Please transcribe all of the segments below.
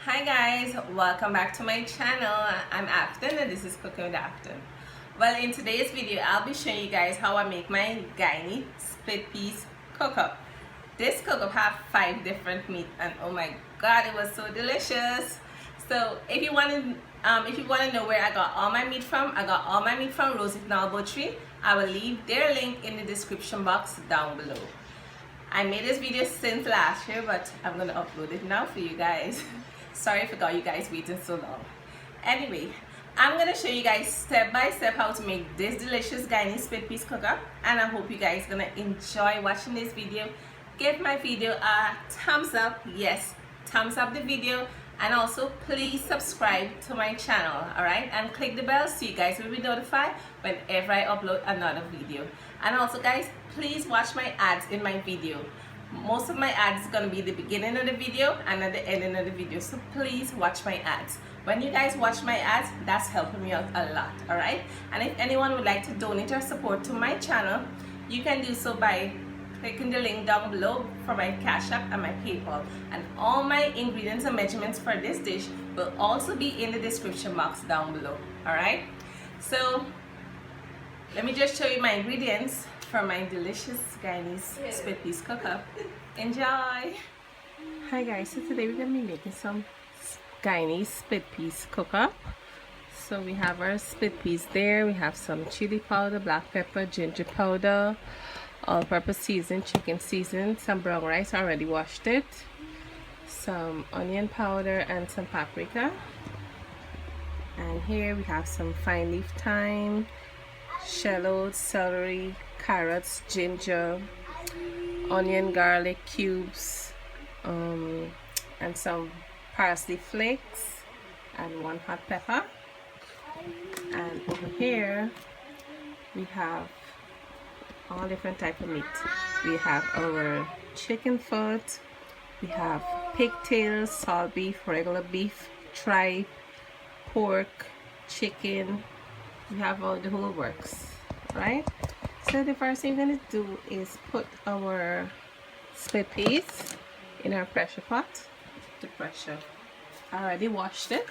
Hi guys, welcome back to my channel. I'm Afton and this is Cooking with Afton. Well, in today's video I'll be showing you guys how I make my Guyanese split piece cook-up. This cook-up have 5 different meat and oh my god, it was so delicious. So if you want to know where I got all my meat from, I got all my meat from Rossignol Butchery. I will leave their link in the description box down below. I made this video since last year, but I'm gonna upload it now for you guys. Sorry for got you guys waiting so long. Anyway, I'm gonna show you guys step by step how to make this delicious Guyanese split piece cook-up, and I hope you guys gonna enjoy watching this video. Give my video a thumbs up, yes, thumbs up the video, and also please subscribe to my channel, alright, and click the bell so you guys will be notified whenever I upload another video. And also guys, please watch my ads in my video. Most of my ads is going to be the beginning of the video and at the ending of the video, so please watch my ads. When you guys watch my ads, that's helping me out a lot, alright? And if anyone would like to donate or support to my channel, you can do so by clicking the link down below for my Cash App and my PayPal. And all my ingredients and measurements for this dish will also be in the description box down below, alright? So let me just show you my ingredients for my delicious Guyanese split piece cook-up. Enjoy! Hi guys, so today we're going to be making some Guyanese split piece cook-up. So we have our split piece there, we have some chili powder, black pepper, ginger powder, all-purpose season, chicken season, some brown rice, I already washed it, some onion powder and some paprika. And here we have some fine leaf thyme, shallots, celery, carrots, ginger, onion, garlic cubes, and some parsley flakes, and 1 hot pepper. And over here we have all different type of meat. We have our chicken foot, we have pigtails, salt beef, regular beef, tripe, pork, chicken. We have all the whole works, right? So the first thing we're going to do is put our split piece in our pressure pot to pressure. I already washed it,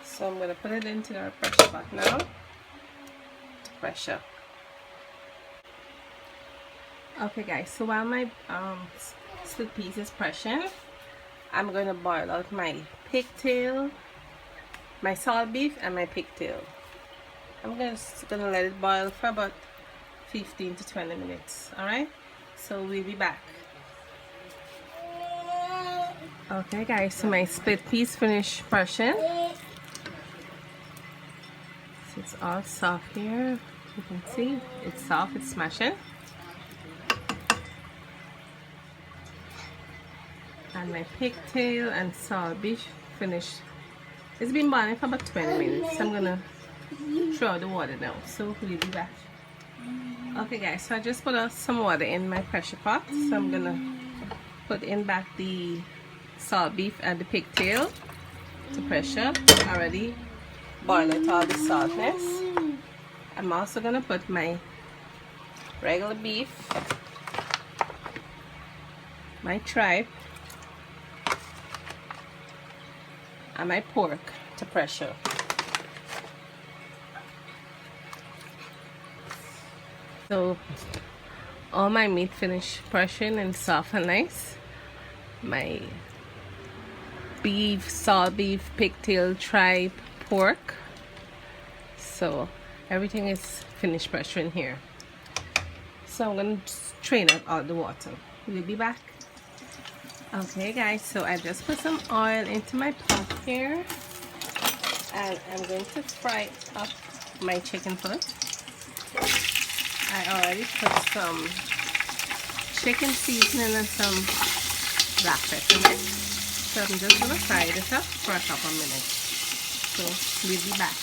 so I'm going to put it into our pressure pot now to pressure. Okay guys, so while my split piece is pressing, I'm going to boil out my pigtail, my salt beef and my pigtail. I'm just gonna let it boil for about 15 to 20 minutes. Alright, so we'll be back. Okay guys, so my split piece finished pressing. So it's all soft here. You can see it's soft, it's smashing. And my pigtail and salt beef finished. It's been boiling for about 20 minutes. I'm gonna throw out the water now, so we'll be back. Okay guys, so I just put out some water in my pressure pot, so I'm gonna put in back the salt beef and the pigtail to pressure. Already boil out all the saltness. I'm also gonna put my regular beef, my tripe and my pork to pressure. So all my meat finished pressing and soft and nice. My beef, salt beef, pigtail, tripe, pork. So everything is finished pressuring here. So I'm going to strain out all the water. We'll be back. Okay guys, so I just put some oil into my pot here. And I'm going to fry up my chicken foot. I already put some chicken seasoning and some black pepper in it. So I'm just going to fry this up for a couple minutes. So we'll be back.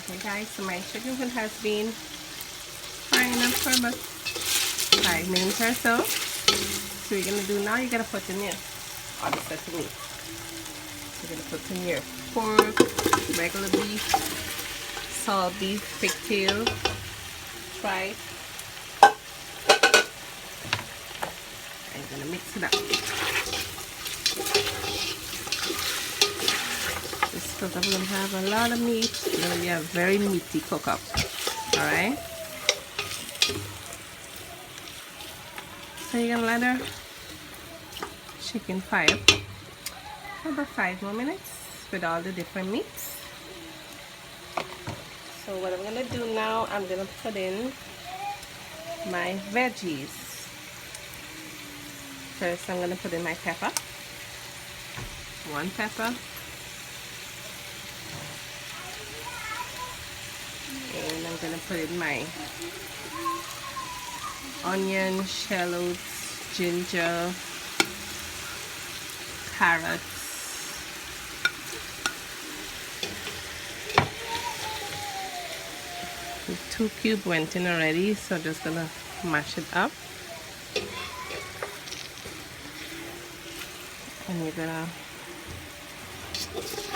Okay guys, so my chicken foot has been frying up for about 5 minutes or so. So you're going to do now, you're going to put in your other set of meat. You're going to put in your pork, regular beef, salt beef, pigtail, tripe. I'm gonna mix it up. because I'm going to have a lot of meat. It's going to be a very meaty cook-up. Alright? So you're going to let our chicken fry up for about 5 more minutes with all the different meats. So what I'm going to do now, I'm going to put in my veggies. First I'm going to put in my pepper. 1 pepper. And I'm going to put in my onion, shallots, ginger, carrots. The 2 cubes went in already, so just going to mash it up. And you're going to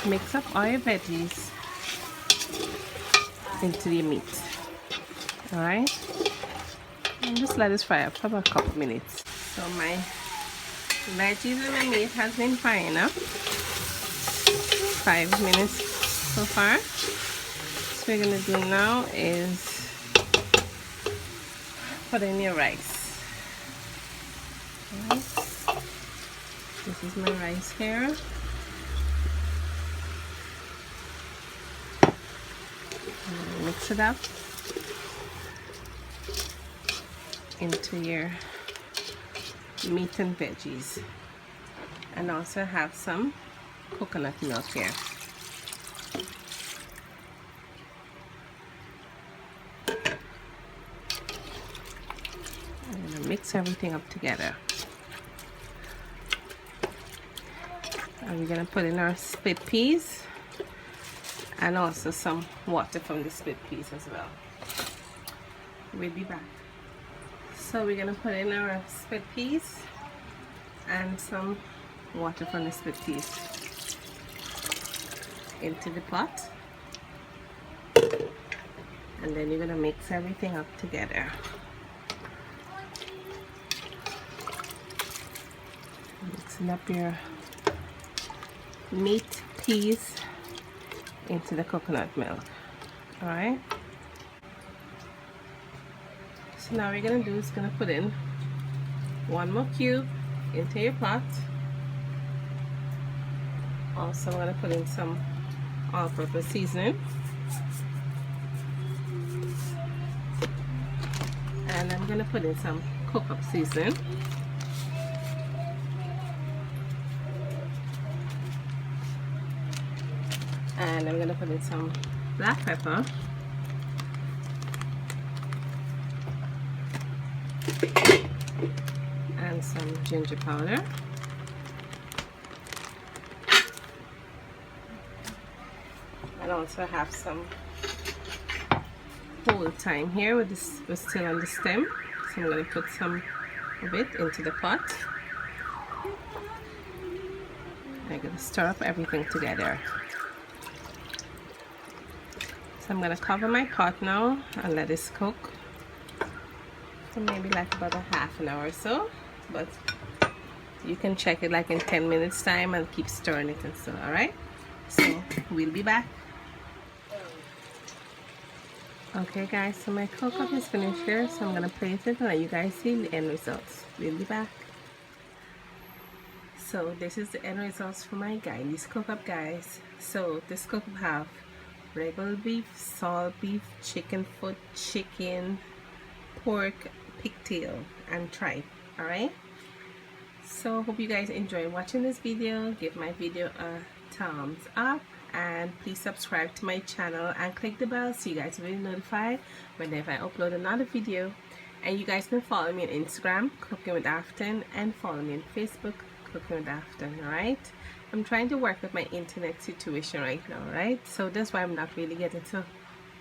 mix up all your veggies into the meat. Alright, and just let it fry up for about a couple minutes. So my veggies and my meat has been frying up 5 minutes so far. So what we're gonna do now is put in your rice. Alright, this is my rice here. Mix it up into your meat and veggies, and also have some coconut milk here. I'm going to mix everything up together, and we're going to put in our split peas and also some water from the split peas as well. We'll be back. So we're gonna put in our split peas and some water from the split peas into the pot, and then you're gonna mix everything up together. Mixing up your meat, peas into the coconut milk. Alright, so now what we're gonna do is gonna put in 1 more cube into your pot. Also I'm gonna put in some all-purpose seasoning, and I'm gonna put in some cook-up seasoning. And I'm going to put in some black pepper, and some ginger powder, and also have some whole thyme here with this was still on the stem, so I'm going to put some of it into the pot. I'm going to stir up everything together. So I'm going to cover my pot now and let this cook for maybe like about a half an hour or so, but you can check it like in 10 minutes time and keep stirring it and so. Alright, so we'll be back. Okay guys, so my cook-up is finished here, so I'm going to place it and let you guys see the end results. We'll be back. So this is the end results for my Guyanese cook-up, guys. So this cook-up have regular beef, salt beef, chicken foot, chicken, pork, pigtail, and tripe. Alright, so hope you guys enjoy watching this video. Give my video a thumbs up, and please subscribe to my channel and click the bell so you guys will be notified whenever I upload another video. And you guys can follow me on Instagram, Cooking with Afton, and follow me on Facebook, Cooking with Afton. Alright, I'm trying to work with my internet situation right now, right? So that's why I'm not really getting to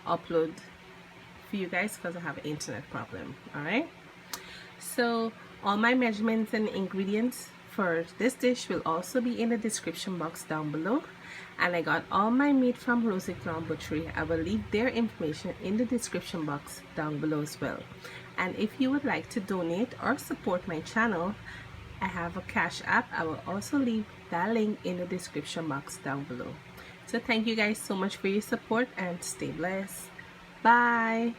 upload for you guys, because I have an internet problem. Alright, so all my measurements and ingredients for this dish will also be in the description box down below, and I got all my meat from Rossignol Butchery. I will leave their information in the description box down below as well. And if you would like to donate or support my channel, I have a Cash App. I will also leave that link in the description box down below. So thank you guys so much for your support and stay blessed. Bye.